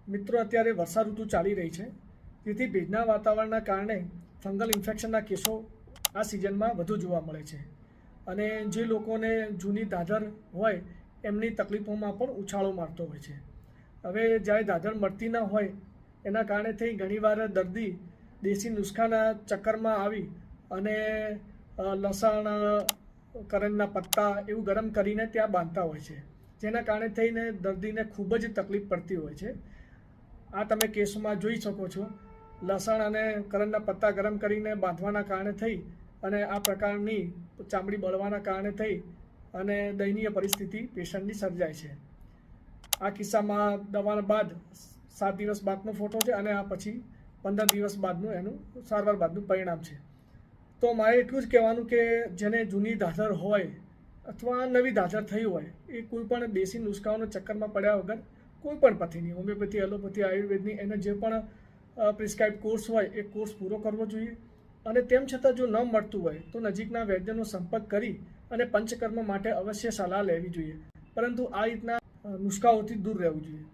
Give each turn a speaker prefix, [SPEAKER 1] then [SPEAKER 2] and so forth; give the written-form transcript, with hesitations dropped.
[SPEAKER 1] મિત્રો, અત્યારે વર્ષા ઋતુ ચાલી રહી છે, જેથી ભેજના વાતાવરણના કારણે ફંગલ ઇન્ફેક્શનના કેસો આ સિઝનમાં વધુ જોવા મળે છે. અને જે લોકોને જૂની દાદર હોય એમની તકલીફોમાં પણ ઉછાળો મારતો હોય છે. હવે જ્યારે દાદર મળતી ન હોય એના કારણે થઈ ઘણીવાર દર્દી દેશી નુસ્ખાના ચક્કરમાં આવી અને લસણ, કરંજના પત્તા એવું ગરમ કરીને ત્યાં બાંધતા હોય છે, જેના કારણે થઈને દર્દીને ખૂબ જ તકલીફ પડતી હોય છે. આ તમે કેસમાં જોઈ શકો છો. લસણ અને કરંજના પત્તા ગરમ કરીને બાંધવાના કારણે થઈ અને આ પ્રકારની ચામડી બળવાના કારણે થઈ અને દયનીય પરિસ્થિતિ પેશન્ટની સર્જાય છે. આ કિસ્સામાં દવા બાદ 7 દિવસ બાદનો ફોટો છે અને આ પછી 15 દિવસ બાદનું એનું સારવાર બાદનું પરિણામ છે. તો મારે એટલું જ કહેવાનું કે જેને જૂની દાદર હોય અથવા નવી દાદર થઈ હોય એ કોઈ પણ દેશી નુસ્ખાઓના ચક્કરમાં પડ્યા વગર કોઈ પણ પથ્થીની, હોમિયોપેથી, એલોપેથી, આયુર્વેદની એને જે પણ પ્રિસ્ક્રાઇબ કોર્સ હોય એ કોર્સ પૂરો કરવો જોઈએ. અને તેમ છતાં જો ન મળતું હોય તો નજીકના વૈદ્યનો સંપર્ક કરી અને પંચકર્મ માટે અવશ્ય સલાહ લેવી જોઈએ, પરંતુ આ રીતના નુસ્ખાઓથી દૂર રહેવું જોઈએ.